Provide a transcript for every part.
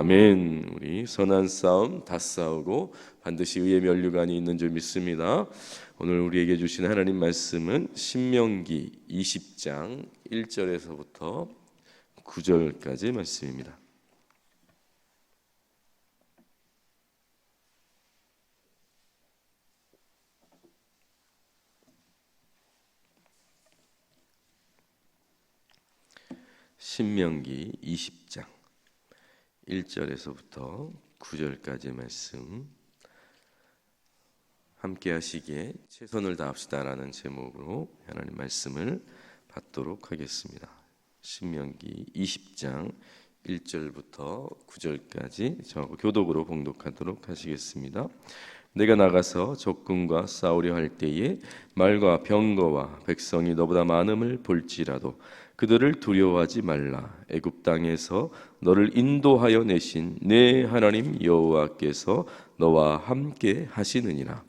아멘. 우리 선한 싸움 다 싸우고 반드시 의의 면류관이 있는 줄 믿습니다. 오늘 우리에게 주신 하나님 말씀은 신명기 20장 1절에서부터 9절까지 말씀입니다. 신명기 20장 1절에서부터 9절까지 말씀 함께 하시기에 최선을 다합시다라는 제목으로 하나님 말씀을 받도록 하겠습니다. 신명기 20장 1절부터 9절까지 저하고 교독으로 봉독하도록 하시겠습니다. 내가 나가서 적군과 싸우려 할 때에 말과 병거와 백성이 너보다 많음을 볼지라도 그들을 두려워하지 말라. 애굽 땅에서 너를 인도하여 내신 내 하나님 여호와께서 너와 함께 하시느니라.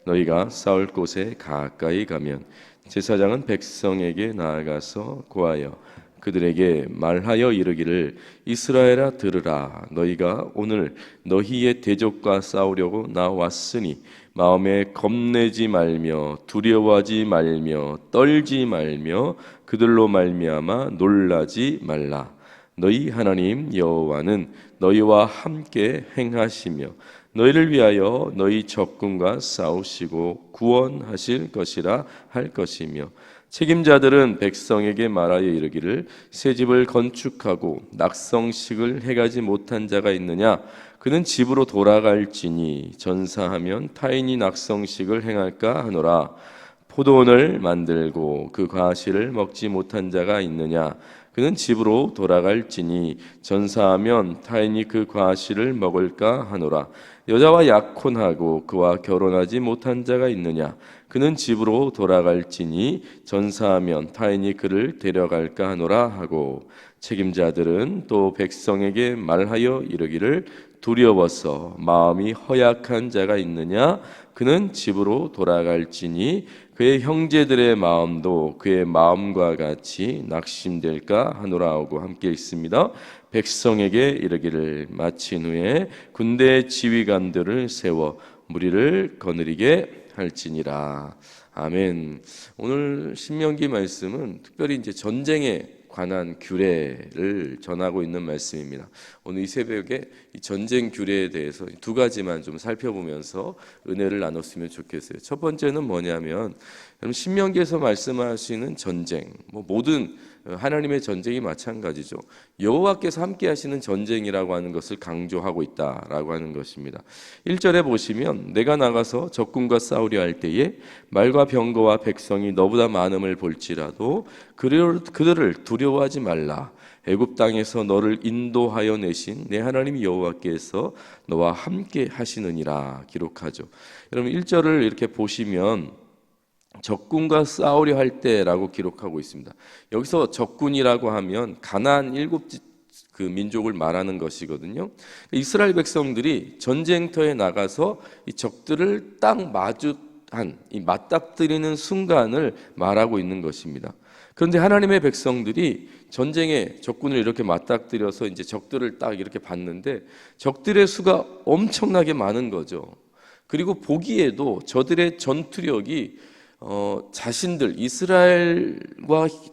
너희가 싸울 곳에 가까이 가면 제사장은 백성에게 나아가서 고하여 그들에게 말하여 이르기를 이스라엘아 들으라. 너희가 오늘 너희의 대적과 싸우려고 나왔으니 마음에 겁내지 말며 두려워하지 말며 떨지 말며 그들로 말미암아 놀라지 말라. 너희 하나님 여호와는 너희와 함께 행하시며 너희를 위하여 너희 적군과 싸우시고 구원하실 것이라 할 것이며 책임자들은 백성에게 말하여 이르기를 새 집을 건축하고 낙성식을 해가지 못한 자가 있느냐? 그는 집으로 돌아갈지니 전사하면 타인이 낙성식을 행할까 하노라. 포도원을 만들고 그 과실을 먹지 못한 자가 있느냐? 그는 집으로 돌아갈지니 전사하면 타인이 그 과실을 먹을까 하노라. 여자와 약혼하고 그와 결혼하지 못한 자가 있느냐? 그는 집으로 돌아갈지니 전사하면 타인이 그를 데려갈까 하노라 하고 책임자들은 또 백성에게 말하여 이르기를 두려워서 마음이 허약한 자가 있느냐? 그는 집으로 돌아갈지니 그의 형제들의 마음도 그의 마음과 같이 낙심될까 하노라 하고 함께 있습니다. 백성에게 이르기를 마친 후에 군대의 지휘관들을 세워 무리를 거느리게 할지니라. 아멘. 오늘 신명기 말씀은 특별히 이제 전쟁에 관한 규례를 전하고 있는 말씀입니다. 오늘 이 새벽에 이 전쟁 규례에 대해서 두 가지만 좀 살펴보면서 은혜를 나눴으면 좋겠어요. 첫 번째는 뭐냐면 여러분 신명기에서 말씀하시는 전쟁, 모든 하나님의 전쟁이 마찬가지죠. 여호와께서 함께 하시는 전쟁이라고 하는 것을 강조하고 있다라고 하는 것입니다. 1절에 보시면 내가 나가서 적군과 싸우려 할 때에 말과 병거와 백성이 너보다 많음을 볼지라도 그들을 두려워하지 말라. 애굽 땅에서 너를 인도하여 내신 내 하나님 여호와께서 너와 함께 하시느니라 기록하죠. 여러분 1절을 이렇게 보시면 적군과 싸우려 할 때라고 기록하고 있습니다. 여기서 적군이라고 하면 가나안 일곱 그 민족을 말하는 것이거든요. 이스라엘 백성들이 전쟁터에 나가서 이 적들을 딱 마주한 이 맞닥뜨리는 순간을 말하고 있는 것입니다. 그런데 하나님의 백성들이 전쟁에 적군을 이렇게 맞닥뜨려서 이제 적들을 딱 이렇게 봤는데 적들의 수가 엄청나게 많은 거죠. 그리고 보기에도 저들의 전투력이 자신들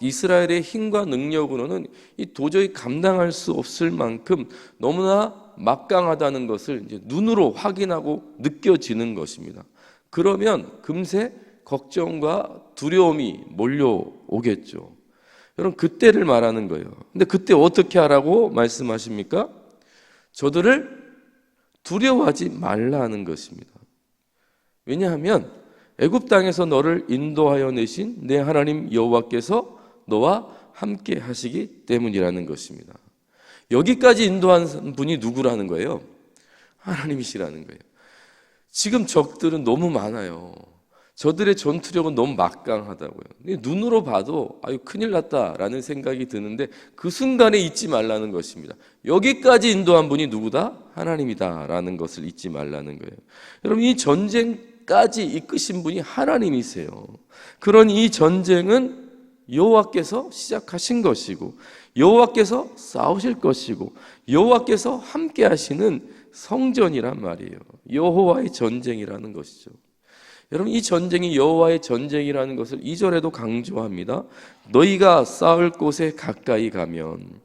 이스라엘의 힘과 능력으로는 이 도저히 감당할 수 없을 만큼 너무나 막강하다는 것을 이제 눈으로 확인하고 느껴지는 것입니다. 그러면 금세 걱정과 두려움이 몰려오겠죠. 여러분 그때를 말하는 거예요. 근데 그때 어떻게 하라고 말씀하십니까? 저들을 두려워하지 말라는 것입니다. 왜냐하면 애굽 땅에서 너를 인도하여 내신 내 하나님 여호와께서 너와 함께 하시기 때문이라는 것입니다. 여기까지 인도한 분이 누구라는 거예요? 하나님이시라는 거예요. 지금 적들은 너무 많아요. 저들의 전투력은 너무 막강하다고요. 눈으로 봐도 아유 큰일 났다라는 생각이 드는데 그 순간에 잊지 말라는 것입니다. 여기까지 인도한 분이 누구다? 하나님이다라는 것을 잊지 말라는 거예요. 여러분 이 전쟁까지 이끄신 분이 하나님이세요. 그런 이 전쟁은 여호와께서 시작하신 것이고 여호와께서 싸우실 것이고 여호와께서 함께 하시는 성전이란 말이에요. 여호와의 전쟁이라는 것이죠. 여러분, 이 전쟁이 여호와의 전쟁이라는 것을 2절에도 강조합니다. 너희가 싸울 곳에 가까이 가면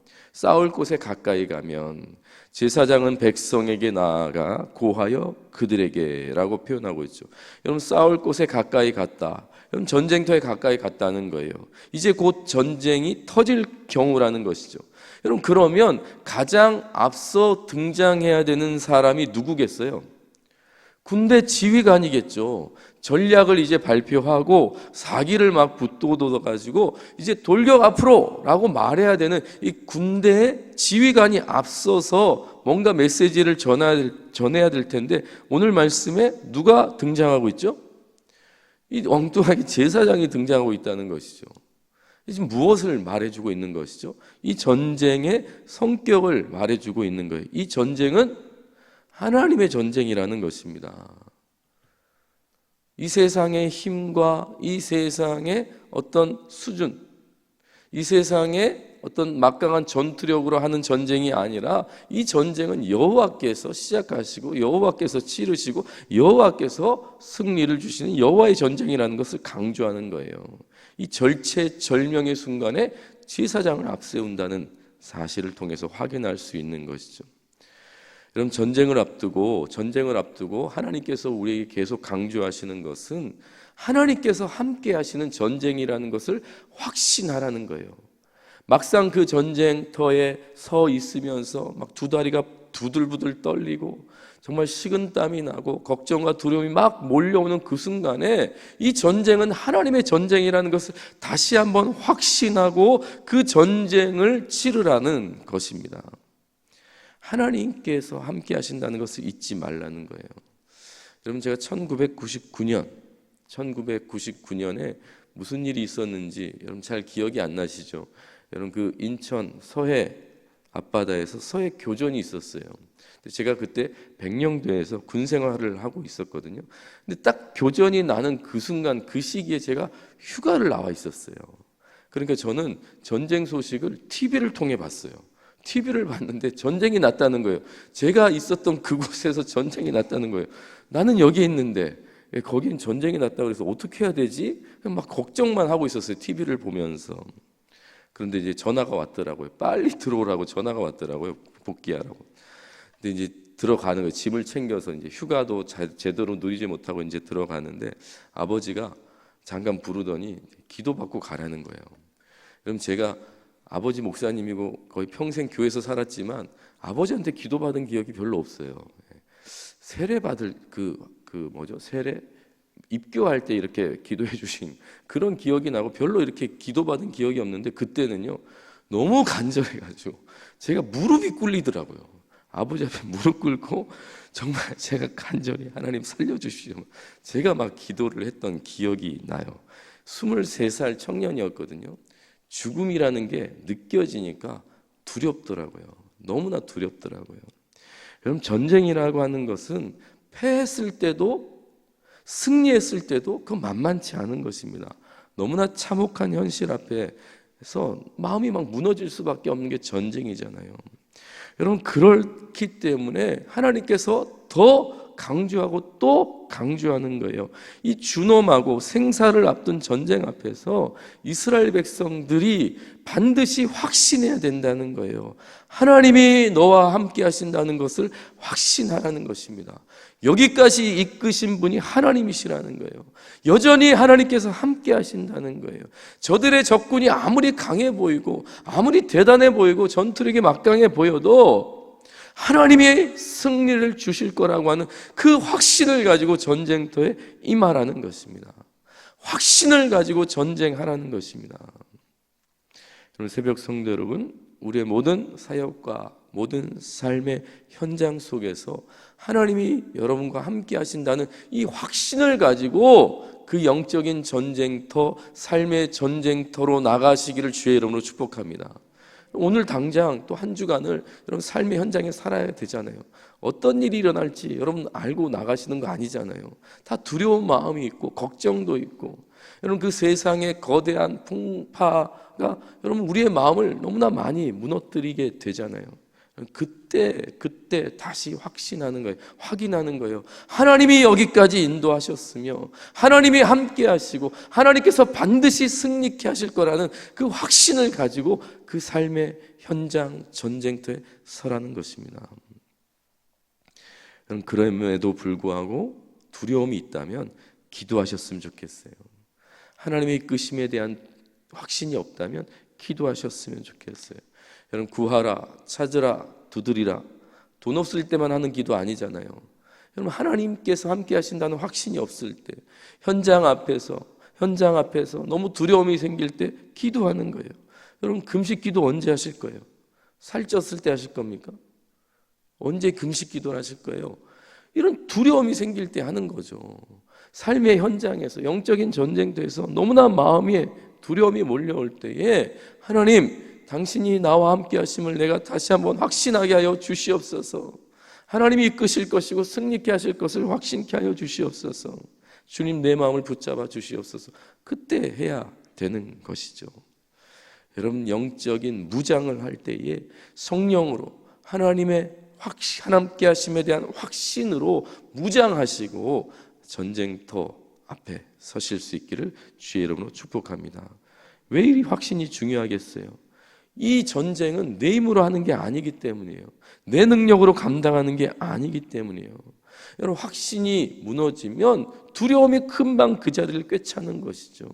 제사장은 백성에게 나아가 고하여 그들에게 라고 표현하고 있죠. 여러분, 싸울 곳에 가까이 갔다. 여러분, 전쟁터에 가까이 갔다는 거예요. 이제 곧 전쟁이 터질 경우라는 것이죠. 여러분, 그러면 가장 앞서 등장해야 되는 사람이 누구겠어요? 군대 지휘관이겠죠. 전략을 이제 발표하고 사기를 막 붙돋아가지고 이제 돌격 앞으로 라고 말해야 되는 이 군대의 지휘관이 앞서서 뭔가 메시지를 전해야 될 텐데, 오늘 말씀에 누가 등장하고 있죠? 이 엉뚱하게 제사장이 등장하고 있다는 것이죠. 지금 무엇을 말해주고 있는 것이죠? 이 전쟁의 성격을 말해주고 있는 거예요. 이 전쟁은 하나님의 전쟁이라는 것입니다. 이 세상의 힘과 이 세상의 어떤 수준, 이 세상의 어떤 막강한 전투력으로 하는 전쟁이 아니라 이 전쟁은 여호와께서 시작하시고 여호와께서 치르시고 여호와께서 승리를 주시는 여호와의 전쟁이라는 것을 강조하는 거예요. 이 절체절명의 순간에 제사장을 앞세운다는 사실을 통해서 확인할 수 있는 것이죠. 여러분, 전쟁을 앞두고 하나님께서 우리에게 계속 강조하시는 것은 하나님께서 함께 하시는 전쟁이라는 것을 확신하라는 거예요. 막상 그 전쟁터에 서 있으면서 막 두 다리가 부들부들 떨리고 정말 식은땀이 나고 걱정과 두려움이 막 몰려오는 그 순간에 이 전쟁은 하나님의 전쟁이라는 것을 다시 한번 확신하고 그 전쟁을 치르라는 것입니다. 하나님께서 함께 하신다는 것을 잊지 말라는 거예요. 여러분, 제가 1999년에 무슨 일이 있었는지 여러분 잘 기억이 안 나시죠? 여러분, 그 인천 서해 앞바다에서 서해 교전이 있었어요. 제가 그때 백령도에서 군 생활을 하고 있었거든요. 근데 딱 교전이 나는 그 순간, 그 시기에 제가 휴가를 나와 있었어요. 그러니까 저는 전쟁 소식을 TV를 통해 봤어요. TV를 봤는데 전쟁이 났다는 거예요. 제가 있었던 그곳에서 전쟁이 났다는 거예요. 나는 여기 있는데 거긴 전쟁이 났다고 해서 어떻게 해야 되지? 막 걱정만 하고 있었어요. TV를 보면서. 그런데 이제 전화가 왔더라고요. 빨리 들어오라고 전화가 왔더라고요. 복귀하라고. 근데 이제 들어가는 거예요. 짐을 챙겨서 이제 휴가도 제대로 누리지 못하고 이제 들어가는데 아버지가 잠깐 부르더니 기도받고 가라는 거예요. 그럼 제가 아버지 목사님이고 거의 평생 교회에서 살았지만 아버지한테 기도받은 기억이 별로 없어요. 세례 받을 세례 입교할 때 이렇게 기도해 주신 그런 기억이 나고 별로 이렇게 기도받은 기억이 없는데, 그때는요 너무 간절해가지고 제가 무릎이 꿇리더라고요. 아버지 앞에 무릎 꿇고 정말 제가 간절히 하나님 살려주시오, 제가 막 기도를 했던 기억이 나요. 23살 청년이었거든요. 죽음이라는 게 느껴지니까 두렵더라고요. 너무나 두렵더라고요. 여러분, 전쟁이라고 하는 것은 패했을 때도 승리했을 때도 그 만만치 않은 것입니다. 너무나 참혹한 현실 앞에서 마음이 막 무너질 수밖에 없는 게 전쟁이잖아요. 여러분, 그렇기 때문에 하나님께서 더 강조하고 또 강조하는 거예요. 이 준엄하고 생사를 앞둔 전쟁 앞에서 이스라엘 백성들이 반드시 확신해야 된다는 거예요. 하나님이 너와 함께 하신다는 것을 확신하라는 것입니다. 여기까지 이끄신 분이 하나님이시라는 거예요. 여전히 하나님께서 함께 하신다는 거예요. 저들의 적군이 아무리 강해 보이고 아무리 대단해 보이고 전투력이 막강해 보여도 하나님이 승리를 주실 거라고 하는 그 확신을 가지고 전쟁터에 임하라는 것입니다. 확신을 가지고 전쟁하라는 것입니다. 여러분, 새벽 성도 여러분, 우리의 모든 사역과 모든 삶의 현장 속에서 하나님이 여러분과 함께 하신다는 이 확신을 가지고 그 영적인 전쟁터, 삶의 전쟁터로 나가시기를 주의 이름으로 축복합니다. 오늘 당장 또 한 주간을 여러분 삶의 현장에 살아야 되잖아요. 어떤 일이 일어날지 여러분 알고 나가시는 거 아니잖아요. 다 두려운 마음이 있고 걱정도 있고, 여러분 그 세상의 거대한 풍파가 여러분 우리의 마음을 너무나 많이 무너뜨리게 되잖아요. 그때 다시 확신하는 거예요. 확인하는 거예요. 하나님이 여기까지 인도하셨으며 하나님이 함께 하시고 하나님께서 반드시 승리케 하실 거라는 그 확신을 가지고 그 삶의 현장 전쟁터에 서라는 것입니다. 그럼에도 불구하고 두려움이 있다면 기도하셨으면 좋겠어요. 하나님의 이끄심에 대한 확신이 없다면 기도하셨으면 좋겠어요. 여러분 구하라, 찾으라, 두드리라, 돈 없을 때만 하는 기도 아니잖아요. 여러분 하나님께서 함께 하신다는 확신이 없을 때, 현장 앞에서 너무 두려움이 생길 때 기도하는 거예요. 여러분 금식 기도 언제 하실 거예요? 살쪘을 때 하실 겁니까? 언제 금식 기도를 하실 거예요? 이런 두려움이 생길 때 하는 거죠. 삶의 현장에서, 영적인 전쟁터에서 너무나 마음에 두려움이 몰려올 때에 하나님, 당신이 나와 함께 하심을 내가 다시 한번 확신하게 하여 주시옵소서. 하나님이 이끄실 것이고 승리케 하실 것을 확신케 하여 주시옵소서. 주님 내 마음을 붙잡아 주시옵소서. 그때 해야 되는 것이죠. 여러분 영적인 무장을 할 때에 성령으로 하나님의 하나님께 하심에 대한 확신으로 무장하시고 전쟁터 앞에 서실 수 있기를 주의 이름으로 축복합니다. 왜 이 확신이 중요하겠어요? 이 전쟁은 내 힘으로 하는 게 아니기 때문이에요. 내 능력으로 감당하는 게 아니기 때문이에요. 여러분 확신이 무너지면 두려움이 금방 그 자리를 꿰차는 것이죠.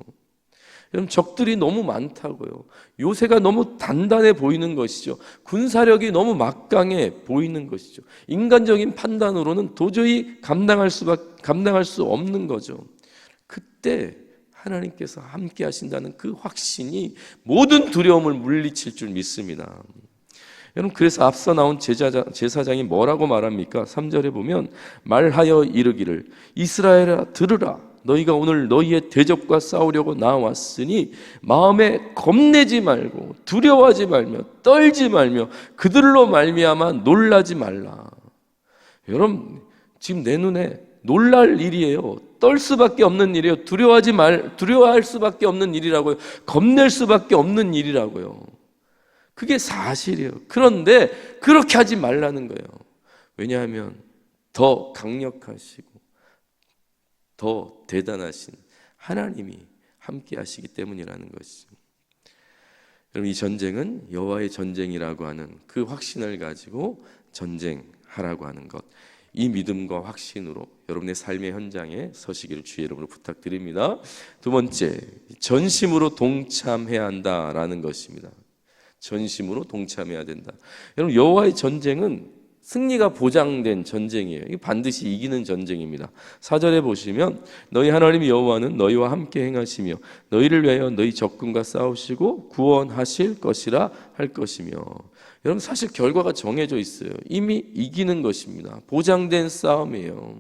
여러분 적들이 너무 많다고요. 요새가 너무 단단해 보이는 것이죠. 군사력이 너무 막강해 보이는 것이죠. 인간적인 판단으로는 도저히 감당할 수 없는 거죠. 그때 하나님께서 함께 하신다는 그 확신이 모든 두려움을 물리칠 줄 믿습니다. 여러분 그래서 앞서 나온 제사장이 뭐라고 말합니까? 3절에 보면 말하여 이르기를 이스라엘아 들으라, 너희가 오늘 너희의 대적과 싸우려고 나왔으니 마음에 겁내지 말고 두려워하지 말며 떨지 말며 그들로 말미암아 놀라지 말라. 여러분 지금 내 눈에 놀랄 일이에요. 떨 수밖에 없는 일이에요. 두려워할 수밖에 없는 일이라고요. 겁낼 수밖에 없는 일이라고요. 그게 사실이에요. 그런데 그렇게 하지 말라는 거예요. 왜냐하면 더 강력하시고 더 대단하신 하나님이 함께 하시기 때문이라는 것이죠. 여러분 이 전쟁은 여호와의 전쟁이라고 하는 그 확신을 가지고 전쟁하라고 하는 것, 이 믿음과 확신으로 여러분의 삶의 현장에 서시기를 주의 이름으로 부탁드립니다. 두 번째, 전심으로 동참해야 한다라는 것입니다. 전심으로 동참해야 된다. 여러분 여호와의 전쟁은 승리가 보장된 전쟁이에요. 이게 반드시 이기는 전쟁입니다. 4절에 보시면 너희 하나님 여호와는 너희와 함께 행하시며 너희를 위하여 너희 적군과 싸우시고 구원하실 것이라 할 것이며, 여러분 사실 결과가 정해져 있어요. 이미 이기는 것입니다. 보장된 싸움이에요.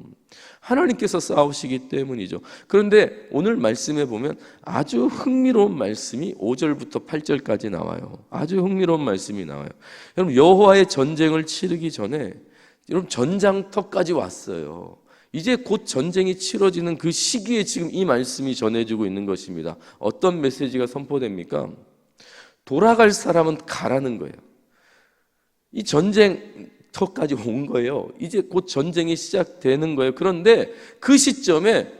하나님께서 싸우시기 때문이죠. 그런데 오늘 말씀에 보면 아주 흥미로운 말씀이 5절부터 8절까지 나와요. 아주 흥미로운 말씀이 나와요. 여러분 여호와의 전쟁을 치르기 전에 여러분 전장터까지 왔어요. 이제 곧 전쟁이 치러지는 그 시기에 지금 이 말씀이 전해지고 있는 것입니다. 어떤 메시지가 선포됩니까? 돌아갈 사람은 가라는 거예요. 이 전쟁터까지 온 거예요. 이제 곧 전쟁이 시작되는 거예요. 그런데 그 시점에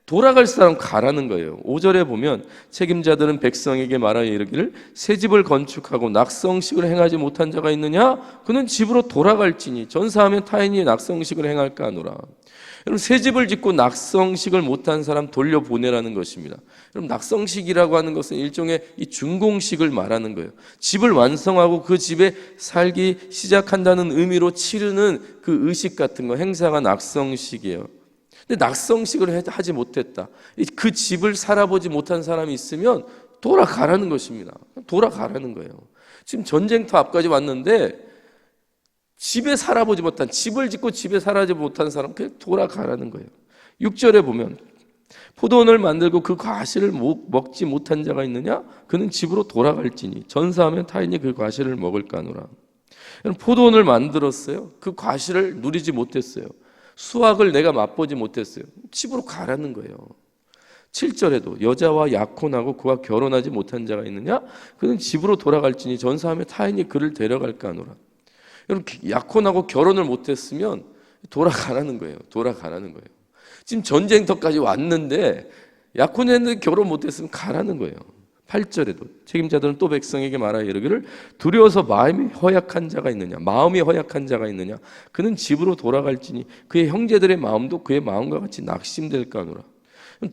돌아갈 사람 가라는 거예요. 5절에 보면 책임자들은 백성에게 말하여 이르기를 새 집을 건축하고 낙성식을 행하지 못한 자가 있느냐? 그는 집으로 돌아갈지니 전사하면 타인이 낙성식을 행할까 하노라. 여러분 새 집을 짓고 낙성식을 못한 사람 돌려보내라는 것입니다. 여러분 낙성식이라고 하는 것은 일종의 이 준공식을 말하는 거예요. 집을 완성하고 그 집에 살기 시작한다는 의미로 치르는 그 의식 같은 거, 행사가 낙성식이에요. 근데 낙성식을 하지 못했다, 그 집을 살아보지 못한 사람이 있으면 돌아가라는 것입니다. 돌아가라는 거예요. 지금 전쟁터 앞까지 왔는데 집에 살아보지 못한, 집을 짓고 집에 살아보지 못한 사람 그냥 돌아가라는 거예요. 6절에 보면 포도원을 만들고 그 과실을 먹지 못한 자가 있느냐? 그는 집으로 돌아갈지니 전사하면 타인이 그 과실을 먹을까노라. 포도원을 만들었어요. 그 과실을 누리지 못했어요. 수확을 내가 맛보지 못했어요. 집으로 가라는 거예요. 7절에도 여자와 약혼하고 그와 결혼하지 못한 자가 있느냐? 그는 집으로 돌아갈지니 전사하며 타인이 그를 데려갈까노라. 여러분, 약혼하고 결혼을 못했으면 돌아가라는 거예요. 돌아가라는 거예요. 지금 전쟁터까지 왔는데 약혼했는데 결혼 못했으면 가라는 거예요. 8절에도 책임자들은 또 백성에게 말하여 이르기를 두려워서 마음이 허약한 자가 있느냐, 마음이 허약한 자가 있느냐, 그는 집으로 돌아갈지니 그의 형제들의 마음도 그의 마음과 같이 낙심될까 하노라.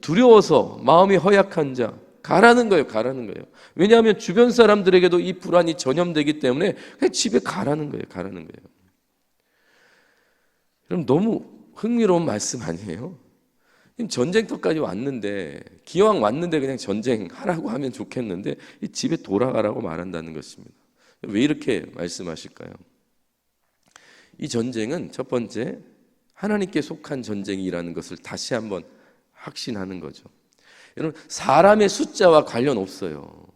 두려워서 마음이 허약한 자 가라는 거예요. 가라는 거예요. 왜냐하면 주변 사람들에게도 이 불안이 전염되기 때문에 그냥 집에 가라는 거예요. 가라는 거예요. 그럼 너무 흥미로운 말씀 아니에요? 전쟁터까지 왔는데, 기왕 왔는데 그냥 전쟁하라고 하면 좋겠는데 이 집에 돌아가라고 말한다는 것입니다. 왜 이렇게 말씀하실까요? 이 전쟁은 첫 번째 하나님께 속한 전쟁이라는 것을 다시 한번 확신하는 거죠. 여러분, 사람의 숫자와 관련 없어요.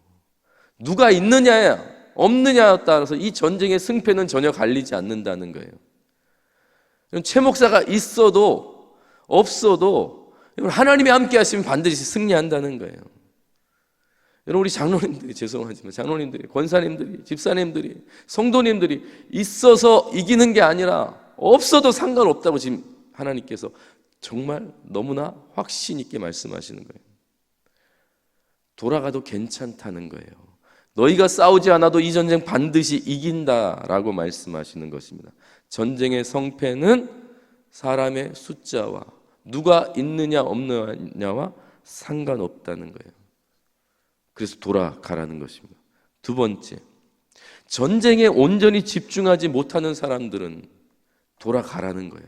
누가 있느냐 없느냐에 따라서 이 전쟁의 승패는 전혀 갈리지 않는다는 거예요. 최 목사가 있어도 없어도 하나님이 함께 하시면 반드시 승리한다는 거예요. 여러분, 우리 장로님들이, 죄송하지만 장로님들이, 권사님들이, 집사님들이, 성도님들이 있어서 이기는 게 아니라 없어도 상관없다고 지금 하나님께서 정말 너무나 확신 있게 말씀하시는 거예요. 돌아가도 괜찮다는 거예요. 너희가 싸우지 않아도 이 전쟁 반드시 이긴다라고 말씀하시는 것입니다. 전쟁의 성패는 사람의 숫자와 누가 있느냐 없느냐와 상관없다는 거예요. 그래서 돌아가라는 것입니다. 두 번째, 전쟁에 온전히 집중하지 못하는 사람들은 돌아가라는 거예요.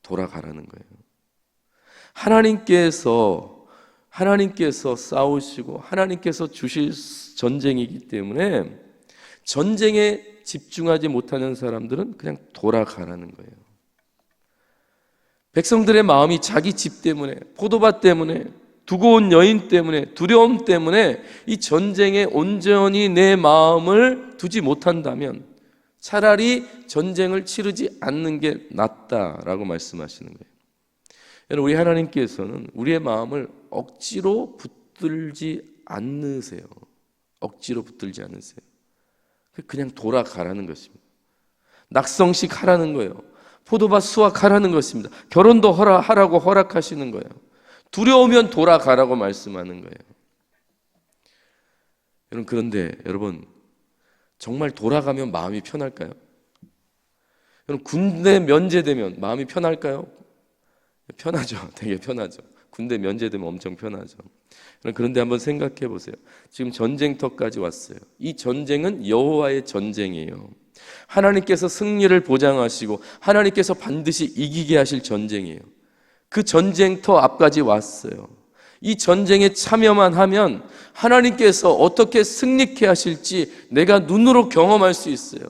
돌아가라는 거예요. 하나님께서 싸우시고 하나님께서 주실 전쟁이기 때문에 전쟁에 집중하지 못하는 사람들은 그냥 돌아가라는 거예요. 백성들의 마음이 자기 집 때문에, 포도밭 때문에, 두고 온 여인 때문에, 두려움 때문에 이 전쟁에 온전히 내 마음을 두지 못한다면 차라리 전쟁을 치르지 않는 게 낫다라고 말씀하시는 거예요. 여러분, 우리 하나님께서는 우리의 마음을 억지로 붙들지 않으세요. 억지로 붙들지 않으세요. 그냥 돌아가라는 것입니다. 낙성식 하라는 거예요. 포도밭 수확하라는 것입니다. 결혼도 하라고 허락하시는 거예요. 두려우면 돌아가라고 말씀하는 거예요. 여러분, 그런데 여러분, 정말 돌아가면 마음이 편할까요? 여러분, 군대 면제되면 마음이 편할까요? 편하죠. 되게 편하죠. 군대 면제되면 엄청 편하죠. 그런데 한번 생각해 보세요. 지금 전쟁터까지 왔어요. 이 전쟁은 여호와의 전쟁이에요. 하나님께서 승리를 보장하시고 하나님께서 반드시 이기게 하실 전쟁이에요. 그 전쟁터 앞까지 왔어요. 이 전쟁에 참여만 하면 하나님께서 어떻게 승리케 하실지 내가 눈으로 경험할 수 있어요.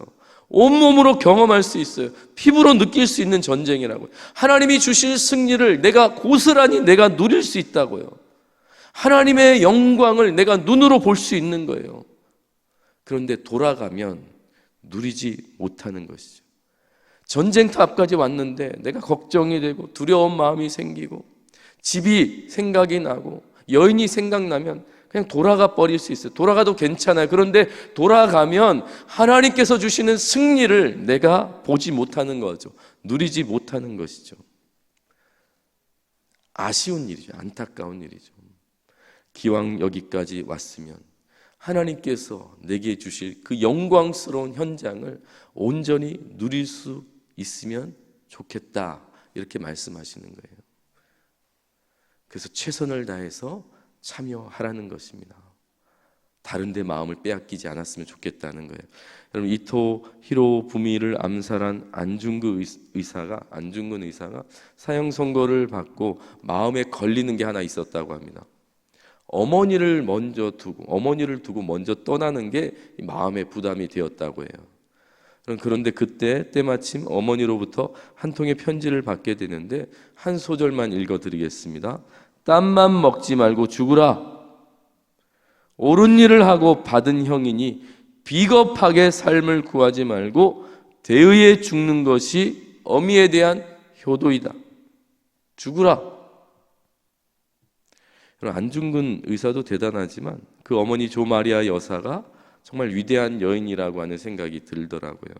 온몸으로 경험할 수 있어요. 피부로 느낄 수 있는 전쟁이라고요. 하나님이 주실 승리를 고스란히 내가 누릴 수 있다고요. 하나님의 영광을 내가 눈으로 볼 수 있는 거예요. 그런데 돌아가면 누리지 못하는 것이죠. 전쟁터 앞까지 왔는데 내가 걱정이 되고 두려운 마음이 생기고 집이 생각이 나고 여인이 생각나면 그냥 돌아가 버릴 수 있어요. 돌아가도 괜찮아요. 그런데 돌아가면 하나님께서 주시는 승리를 내가 보지 못하는 거죠. 누리지 못하는 것이죠. 아쉬운 일이죠. 안타까운 일이죠. 기왕 여기까지 왔으면 하나님께서 내게 주실 그 영광스러운 현장을 온전히 누릴 수 있으면 좋겠다, 이렇게 말씀하시는 거예요. 그래서 최선을 다해서 참여하라는 것입니다. 다른 데 마음을 빼앗기지 않았으면 좋겠다는 거예요. 여러분, 이토 히로부미를 암살한 안중근 의사가 사형 선고를 받고 마음에 걸리는 게 하나 있었다고 합니다. 어머니를 두고 먼저 떠나는 게 마음의 부담이 되었다고 해요. 그런데 그때 때마침 어머니로부터 한 통의 편지를 받게 되는데 한 소절만 읽어드리겠습니다. 땀만 먹지 말고 죽으라. 옳은 일을 하고 받은 형이니 비겁하게 삶을 구하지 말고 대의에 죽는 것이 어미에 대한 효도이다. 죽으라. 안중근 의사도 대단하지만 그 어머니 조마리아 여사가 정말 위대한 여인이라고 하는 생각이 들더라고요.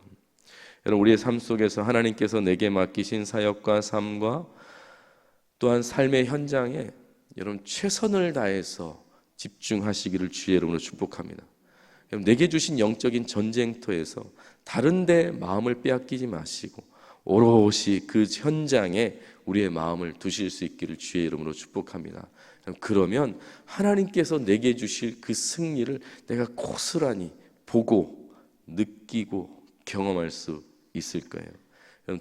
여러분, 우리의 삶 속에서 하나님께서 내게 맡기신 사역과 삶과 또한 삶의 현장에 여러분 최선을 다해서 집중하시기를 주의 이름으로 축복합니다. 여러분, 내게 주신 영적인 전쟁터에서 다른 데 마음을 빼앗기지 마시고 오롯이 그 현장에 우리의 마음을 두실 수 있기를 주의 이름으로 축복합니다. 그러면 하나님께서 내게 주실 그 승리를 내가 고스란히 보고 느끼고 경험할 수 있을 거예요.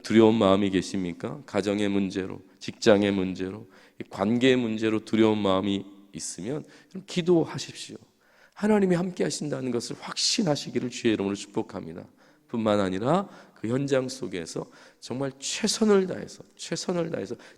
두려운 마음이 계십니까? 가정의 문제로, 직장의 문제로, 관계의 문제로 두려운 마음이 있으면 기도하십시오. 하나님이 함께 하신다는 것을 확신하시기를 주의 이름으로 축복합니다. 뿐만 아니라 그 현장 속에서 정말 최선을 다해서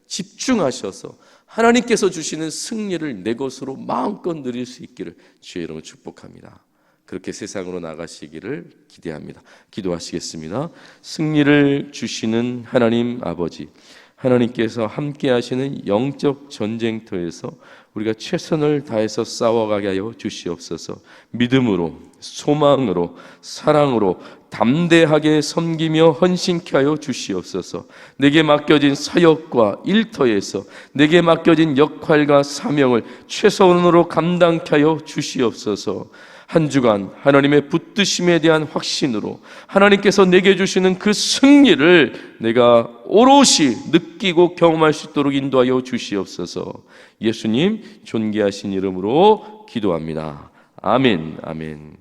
집중하셔서 하나님께서 주시는 승리를 내 것으로 마음껏 누릴 수 있기를 주의 이름으로 축복합니다. 그렇게 세상으로 나가시기를 기대합니다. 기도하시겠습니다. 승리를 주시는 하나님 아버지, 하나님께서 함께 하시는 영적 전쟁터에서 우리가 최선을 다해서 싸워가게 하여 주시옵소서. 믿음으로, 소망으로, 사랑으로 담대하게 섬기며 헌신케 하여 주시옵소서. 내게 맡겨진 사역과 일터에서 내게 맡겨진 역할과 사명을 최선으로 감당케 하여 주시옵소서. 한 주간 하나님의 붙드심에 대한 확신으로 하나님께서 내게 주시는 그 승리를 내가 오롯이 느끼고 경험할 수 있도록 인도하여 주시옵소서. 예수님 존귀하신 이름으로 기도합니다. 아멘. 아멘.